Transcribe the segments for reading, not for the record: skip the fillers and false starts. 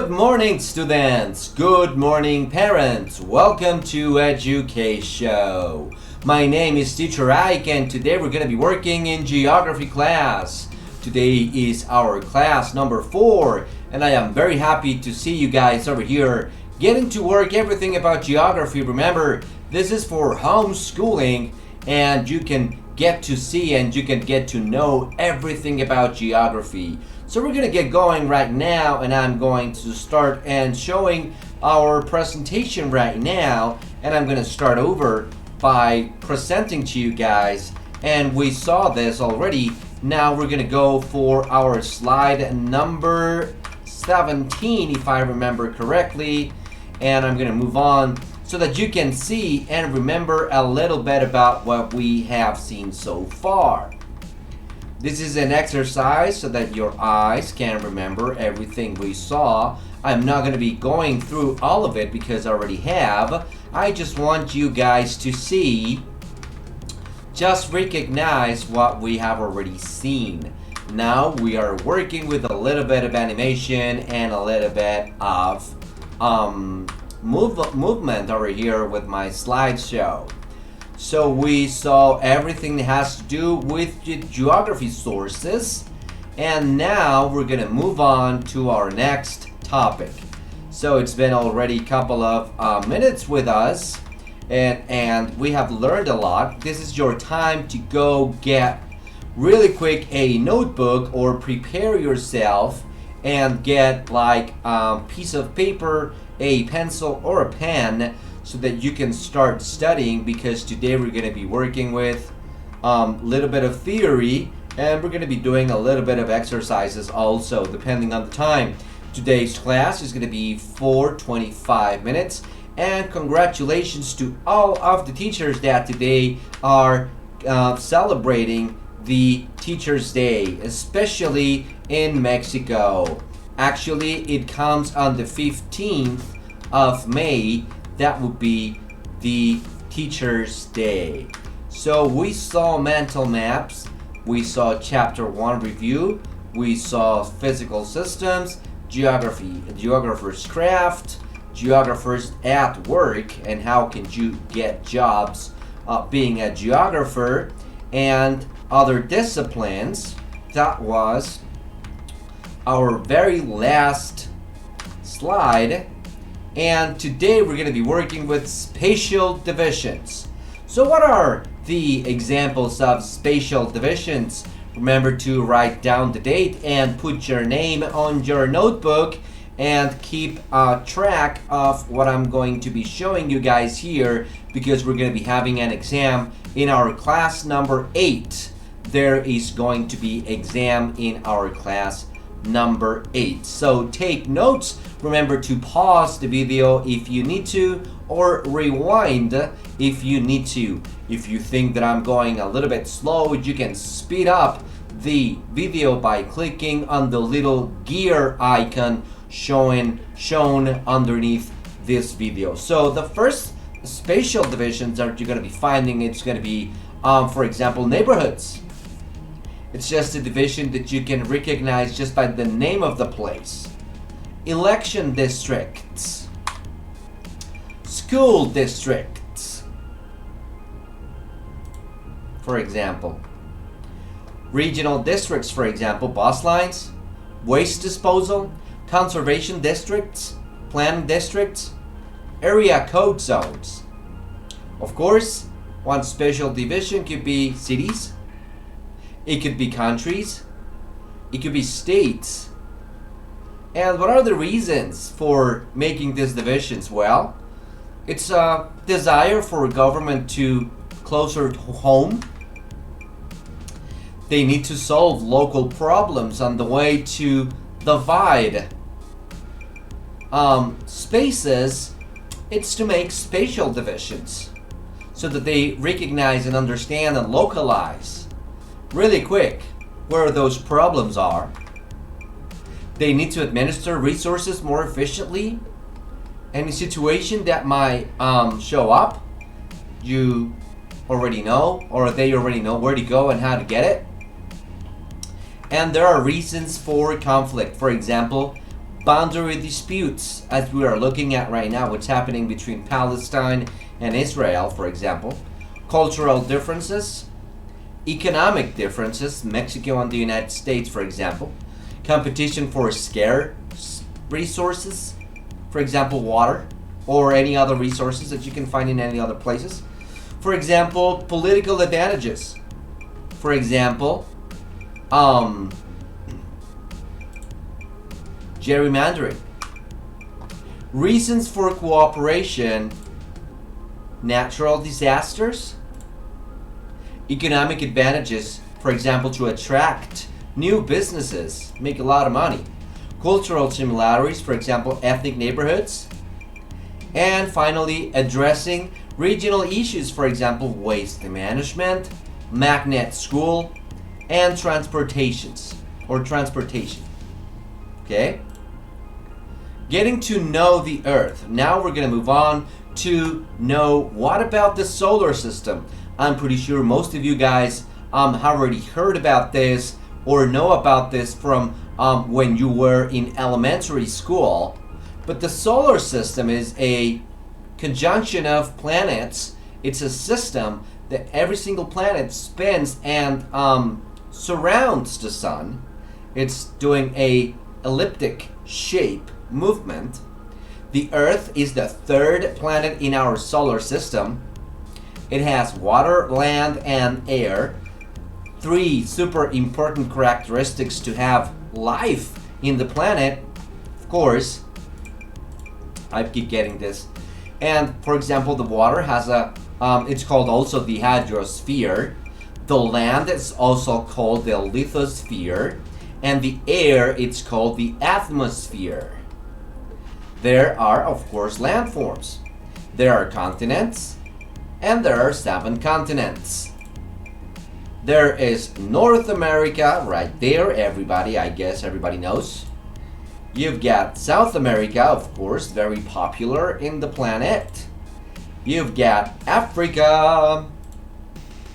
Good morning, students. Good morning, parents. Welcome to EdukaShow. My name is Teacher Ike, and today we're going to be working in geography class. Today is our class number 4, and I am very happy to see you guys over here getting to work everything about geography. Remember, this is for homeschooling, and you can get to see and you can get to know everything about geography. So we're going to get going right now, and I'm going to start and showing our presentation right now, and I'm going to start over by presenting to you guys, and we saw this already. Now we're going to go for our slide number 17 if I remember correctly, and I'm going to move on so that you can see and remember a little bit about what we have seen so far. This is an exercise so that your eyes can remember everything we saw. I'm not going to be going through all of it because I already have. I just want you guys to see, just recognize what we have already seen. Now we are working with a little bit of animation and a little bit of movement over here with my slideshow. So we saw everything that has to do with the geography sources, and now we're gonna move on to our next topic. So it's been already a couple of minutes with us, and we have learned a lot. This is your time to go get really quick a notebook or prepare yourself and get like a piece of paper, a pencil, or a pen, so that you can start studying, because today we're going to be working with a little bit of theory, and we're going to be doing a little bit of exercises also depending on the time. Today's class is going to be for 25 minutes, and congratulations to all of the teachers that today are celebrating the Teachers' Day, especially in Mexico. Actually, it comes on the 15th of May. That would be the Teachers' Day. So we saw mental maps, we saw chapter 1 review, we saw physical systems, geography, geographer's craft, geographers at work, and how can you get jobs being a geographer, and other disciplines. That was our very last slide. And today we're going to be working with spatial divisions. So what are the examples of spatial divisions? Remember to write down the date and put your name on your notebook, and keep track of what I'm going to be showing you guys here, because we're going to be having an exam in our class number 8. There is going to be exam in our class number 8. So take notes. Remember to pause the video if you need to, or rewind if you need to. If you think that I'm going a little bit slow, you can speed up the video by clicking on the little gear icon shown underneath this video. So the first spatial divisions that you're going to be finding, it's going to be for example, neighborhoods. It's just a division that you can recognize just by the name of the place. Election districts, school districts, for example. Regional districts, for example, bus lines, waste disposal, conservation districts, planning districts, area code zones. Of course, one spatial division could be cities, it could be countries, it could be states. And what are the reasons for making these divisions? Well, it's a desire for government to closer to home. They need to solve local problems on the way to divide spaces. It's to make spatial divisions so that they recognize and understand and localize really quick where those problems are. They need to administer resources more efficiently. Any situation that might show up, you already know, or they already know where to go and how to get it. And there are reasons for conflict. For example, boundary disputes, as we are looking at right now, what's happening between Palestine and Israel, for example, cultural differences, economic differences, Mexico and the United States, for example, competition for scarce resources, for example, water, or any other resources that you can find in any other places. For example, political advantages. For example, gerrymandering. Reasons for cooperation, natural disasters, economic advantages, for example, to attract new businesses, make a lot of money. Cultural similarities, for example, ethnic neighborhoods. And finally, addressing regional issues, for example, waste management, magnet school, and transportation. Okay? Getting to know the Earth. Now we're going to move on to know what about the solar system. I'm pretty sure most of you guys have already heard about this or know about this from when you were in elementary school. But the solar system is a conjunction of planets. It's a system that every single planet spins and surrounds the sun. It's doing a elliptic shape movement. The Earth is the third planet in our solar system. It has water, land, and air. 3 super important characteristics to have life in the planet. Of course, I keep getting this. And for example, the water has a, it's called also the hydrosphere. The land is also called the lithosphere. And the air, it's called the atmosphere. There are, of course, landforms. There are continents, and there are 7 continents. There is North America right there, everybody, I guess everybody knows. You've got South America, of course, very popular in the planet. You've got Africa.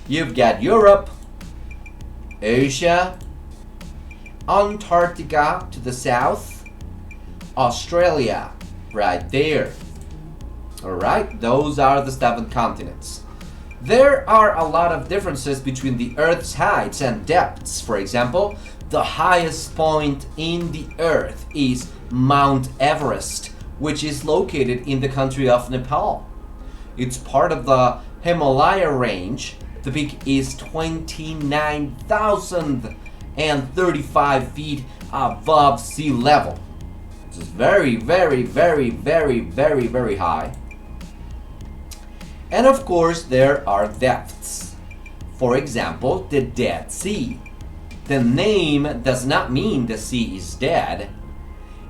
You've got Europe, Asia, Antarctica to the south, Australia right there. Alright, those are the 7 continents. There are a lot of differences between the Earth's heights and depths. For example, the highest point in the Earth is Mount Everest, which is located in the country of Nepal. It's part of the Himalaya range. The peak is 29,035 feet above sea level. It's very, very, very, very, very, very high. And of course, there are depths. For example, the Dead Sea. The name does not mean the sea is dead.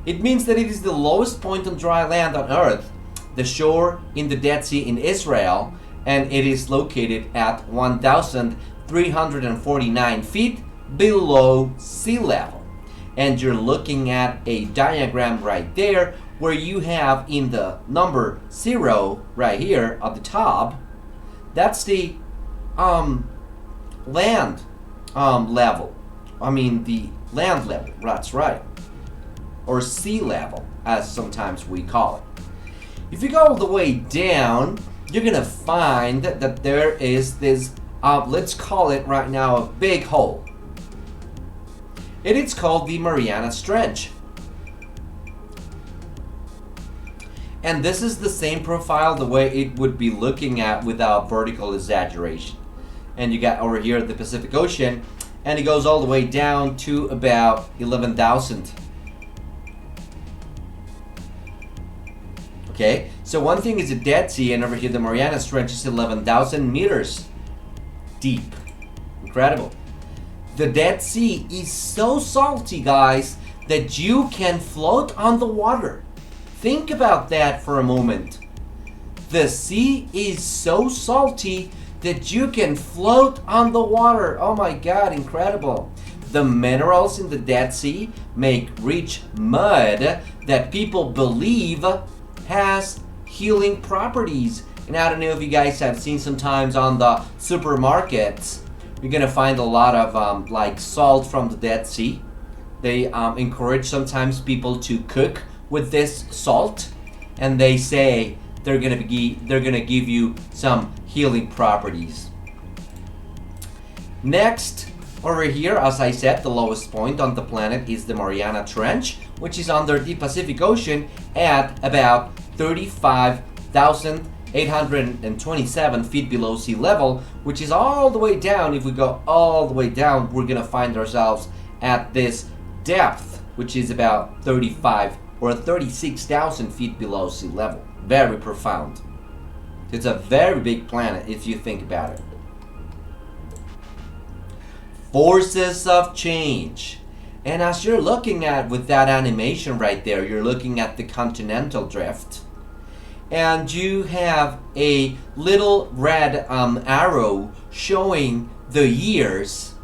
It means that it is the lowest point on dry land on Earth, the shore in the Dead Sea in Israel, and it is located at 1,349 feet below sea level. And you're looking at a diagram right there where you have in the number 0 right here at the top, that's the land level. I mean the land level, that's right. Or sea level, as sometimes we call it. If you go all the way down, you're gonna find that there is this, let's call it right now a big hole. It is called the Mariana Trench. And this is the same profile the way it would be looking at without vertical exaggeration. And you got over here the Pacific Ocean, and it goes all the way down to about 11,000. Okay, so one thing is the Dead Sea, and over here the Mariana Trench is 11,000 meters deep. Incredible. The Dead Sea is so salty, guys, that you can float on the water. Think about that for a moment. The sea is so salty that you can float on the water. Oh my God, incredible. The minerals in the Dead Sea make rich mud that people believe has healing properties. And I don't know if you guys have seen sometimes on the supermarkets, you're gonna find a lot of like salt from the Dead Sea. They encourage sometimes people to cook with this salt, and they say they're gonna give you some healing properties. Next, over here, as I said, the lowest point on the planet is the Mariana Trench, which is under the Pacific Ocean at about 35,827 feet below sea level, which is all the way down. If we go all the way down, we're gonna find ourselves at this depth, which is about 35 or 36,000 feet below sea level. Very profound. It's a very big planet if you think about it. Forces of change. And as you're looking at with that animation right there, you're looking at the continental drift. And you have a little red arrow showing the years,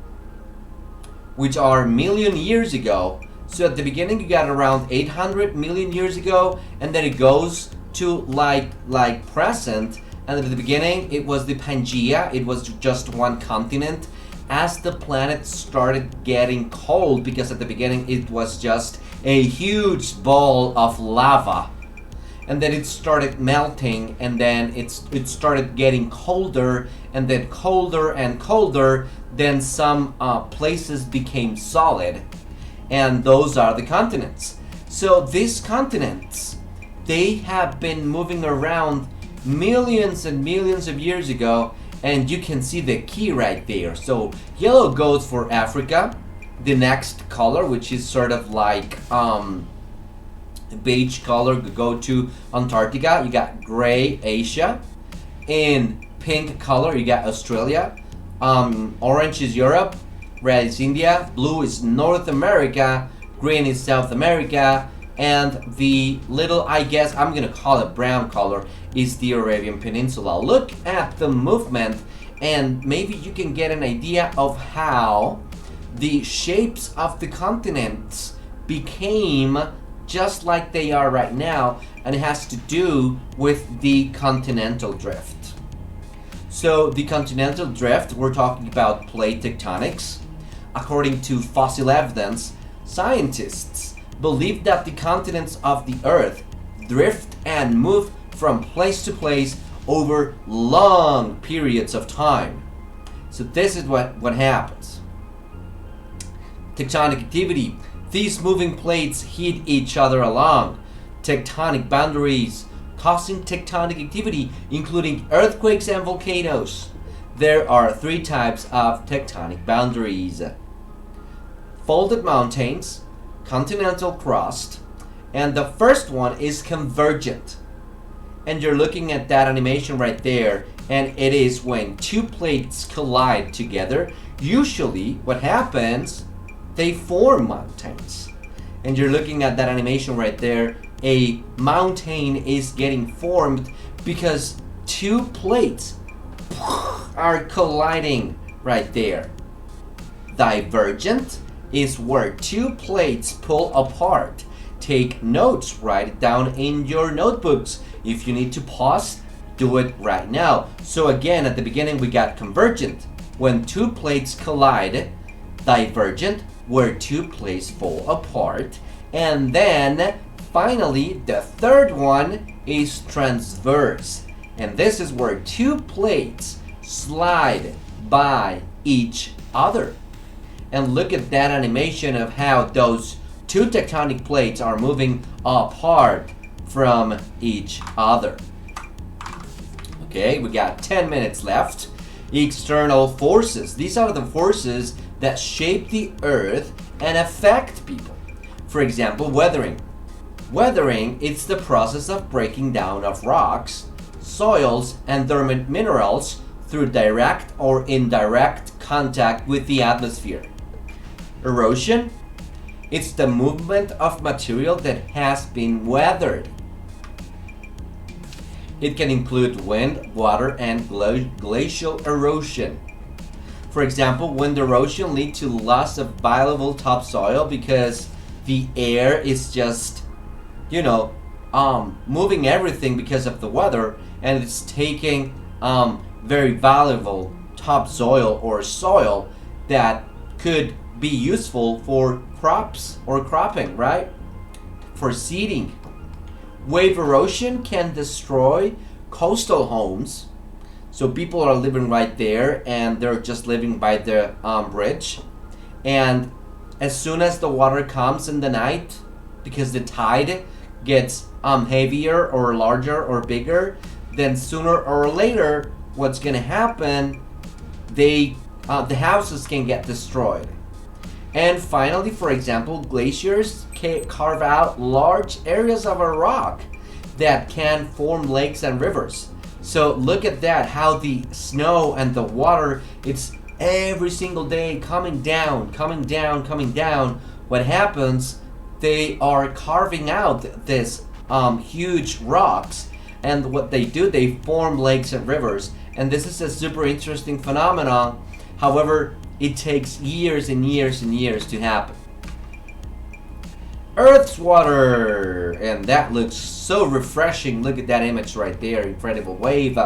which are million years ago. So at the beginning you got around 800 million years ago, and then it goes to like present. And at the beginning it was the Pangea, it was just one continent. As the planet started getting cold, because at the beginning it was just a huge ball of lava, and then it started melting, and then it started getting colder, and then colder and colder, then some places became solid, and those are the continents. So these continents, they have been moving around millions and millions of years ago, and you can see the key right there. So yellow goes for Africa. The next color, which is sort of like beige color, go to Antarctica. You got gray Asia. In pink color, you got Australia. Orange is Europe. Red is India. Blue is North America. Green is South America. And the little, I guess I'm gonna call it brown color, is the Arabian Peninsula. Look at the movement, and maybe you can get an idea of how the shapes of the continents became just like they are right now, and it has to do with the continental drift. So the continental drift, we're talking about plate tectonics. According to fossil evidence, scientists believe that the continents of the Earth drift and move from place to place over long periods of time. So this is what happens. Tectonic activity. These moving plates hit each other along tectonic boundaries, causing tectonic activity, including earthquakes and volcanoes. There are 3 types of tectonic boundaries: folded mountains, continental crust, and the first one is convergent. And you're looking at that animation right there, and it is when 2 plates collide together. Usually what happens, they form mountains. And you're looking at that animation right there, a mountain is getting formed because 2 plates are colliding right there. Divergent is where 2 plates pull apart. Take notes, write it down in your notebooks. If you need to pause, do it right now. So again, at the beginning we got convergent, when 2 plates collide. Divergent, where 2 plates fall apart. And then finally, the third one is transverse. And this is where 2 plates slide by each other. And look at that animation of how those 2 tectonic plates are moving apart from each other. Okay, we got 10 minutes left. External forces. These are the forces that shape the Earth and affect people. For example, weathering. Weathering is the process of breaking down of rocks, soils, and dormant minerals through direct or indirect contact with the atmosphere. Erosion, it's the movement of material that has been weathered. It can include wind, water, and glacial erosion. For example, wind erosion leads to loss of valuable topsoil because the air is just, moving everything because of the weather, and it's taking very valuable topsoil or soil that could be useful for crops or cropping, right? For seeding. Wave erosion can destroy coastal homes. So people are living right there and they're just living by the bridge. And as soon as the water comes in the night, because the tide gets heavier or larger or bigger, then sooner or later, what's gonna happen, the houses can get destroyed. And finally, for example, glaciers can carve out large areas of a rock that can form lakes and rivers. So look at that, how the snow and the water, it's every single day coming down, coming down, coming down. What happens, they are carving out this huge rocks, and what they do, they form lakes and rivers. And this is a super interesting phenomenon. However, it takes years and years and years to happen. Earth's water, and that looks so refreshing. Look at that image right there, incredible wave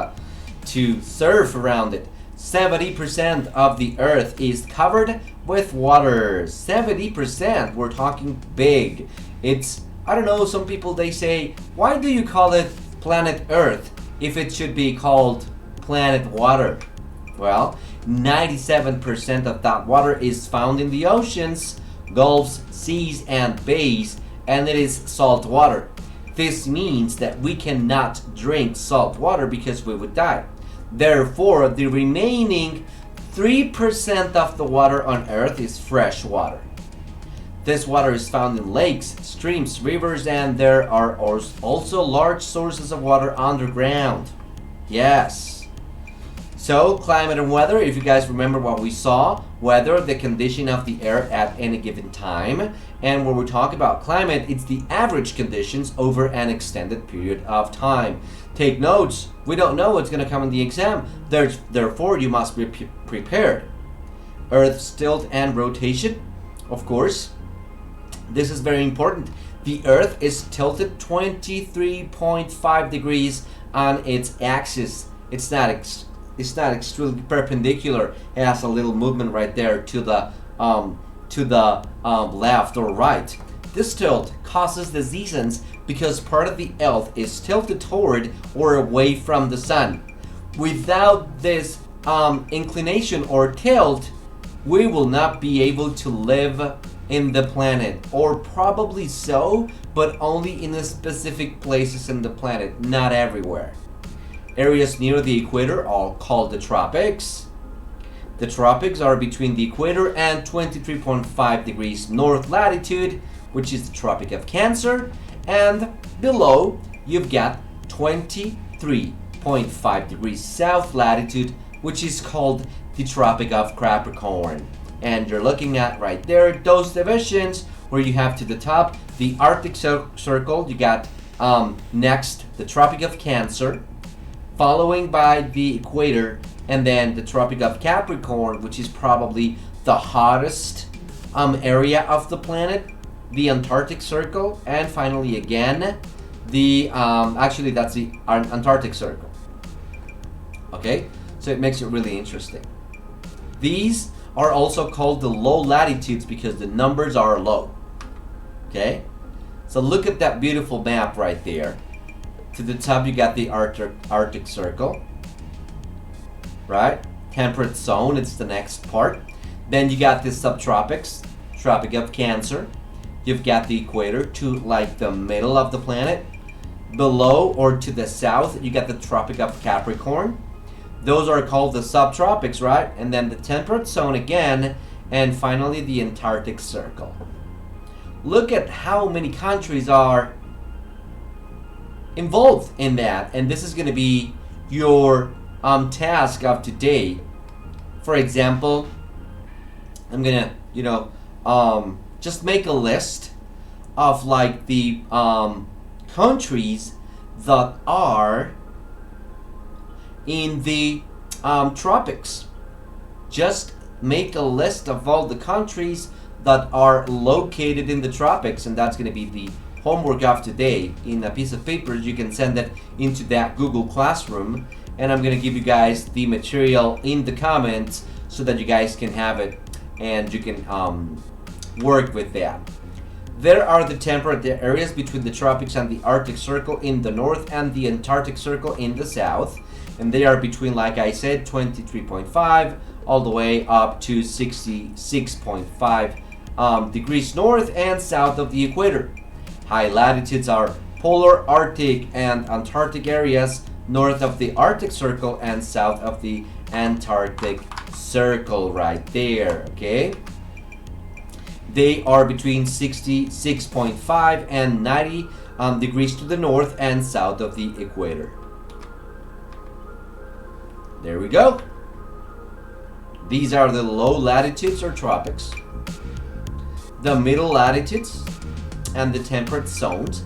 to surf around it. 70% of the Earth is covered with water. 70%, we're talking big. It's, I don't know, some people they say, why do you call it planet Earth if it should be called planet water? Well, 97% of that water is found in the oceans, gulfs, seas, and bays, and it is salt water. This means that we cannot drink salt water because we would die. Therefore, the remaining 3% of the water on Earth is fresh water. This water is found in lakes, streams, rivers, and there are also large sources of water underground. Yes. So, climate and weather, if you guys remember what we saw, weather, the condition of the air at any given time. And when we talk about climate, it's the average conditions over an extended period of time. Take notes, we don't know what's going to come in the exam, therefore you must be prepared. Earth's tilt and rotation, of course, this is very important. The Earth is tilted 23.5 degrees on its axis. It's not extremely perpendicular. It has a little movement right there to the left or right. This tilt causes the seasons because part of the Earth is tilted toward or away from the sun. Without this inclination or tilt, we will not be able to live in the planet, or probably so, but only in the specific places in the planet, not everywhere. Areas near the equator are called the tropics. The tropics are between the equator and 23.5 degrees north latitude, which is the Tropic of Cancer, and below you've got 23.5 degrees south latitude, which is called the Tropic of Capricorn. And you're looking at right there those divisions where you have to the top the Arctic Circle, you got next the Tropic of Cancer, following by the equator, and then the Tropic of Capricorn, which is probably the hottest area of the planet, the Antarctic Circle, and finally again the actually that's the Antarctic Circle. Okay, so it makes it really interesting. These are also called the low latitudes because the numbers are low. Okay, so look at that beautiful map right there. To the top you got the Arctic Circle, right? Temperate zone, it's the next part. Then you got the subtropics, Tropic of Cancer. You've got the equator to like the middle of the planet. Below or to the south you got the Tropic of Capricorn. Those are called the subtropics, right? And then the temperate zone again, and finally the Antarctic Circle. Look at how many countries are involved in that, and this is going to be your task of today. For example, I'm gonna just make a list of like the countries that are in the tropics. Just make a list of all the countries that are located in the tropics, and that's going to be the homework of today. In a piece of paper, you can send it into that Google Classroom, and I'm going to give you guys the material in the comments so that you guys can have it and you can work with that. There are the temperate areas between the tropics and the Arctic Circle in the north and the Antarctic Circle in the south. And they are between, like I said, 23.5 all the way up to 66.5 degrees north and south of the equator. High latitudes are polar, Arctic, and Antarctic areas north of the Arctic Circle and south of the Antarctic Circle right there, okay? They are between 66.5 and 90 degrees to the north and south of the equator. There we go. These are the low latitudes or tropics, the middle latitudes, and the temperate zones.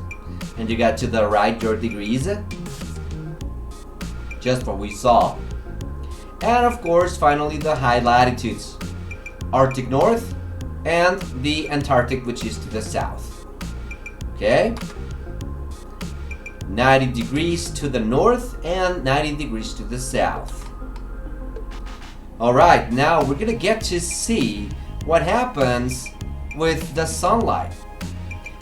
And you got to the right your degrees, just what we saw. And of course, finally, the high latitudes, Arctic North and the Antarctic, which is to the south. Okay? 90 degrees to the north and 90 degrees to the south. Alright, now we're gonna get to see what happens with the sunlight.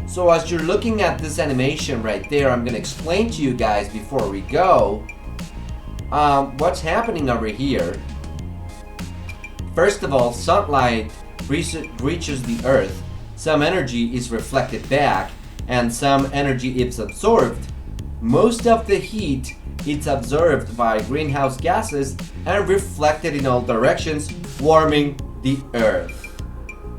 So as you're looking at this animation right there, I'm gonna explain to you guys before we go what's happening over here. First of all, sunlight reaches the earth. Some energy is reflected back and some energy is absorbed. Most of the heat is absorbed by greenhouse gases and reflected in all directions, warming the earth.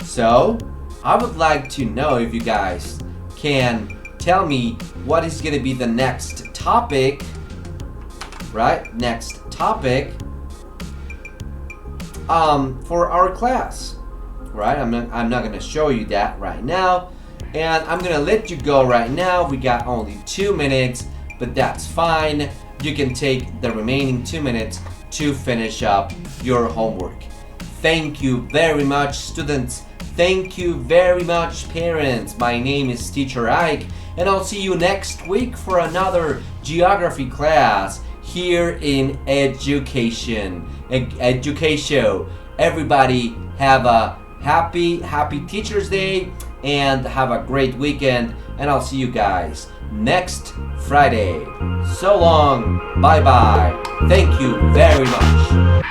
So I would like to know if you guys can tell me what is going to be the next topic, right? Next topic for our class, right? I'm not going to show you that right now, and I'm going to let you go right now. We got only 2 minutes, but that's fine. You can take the remaining 2 minutes to finish up your homework. Thank you very much, students. Thank you very much, parents. My name is Teacher Ike, and I'll see you next week for another geography class here in EdukaShow. Everybody have a happy Teacher's Day and have a great weekend, and I'll see you guys next Friday. So long. Bye bye. Thank you very much.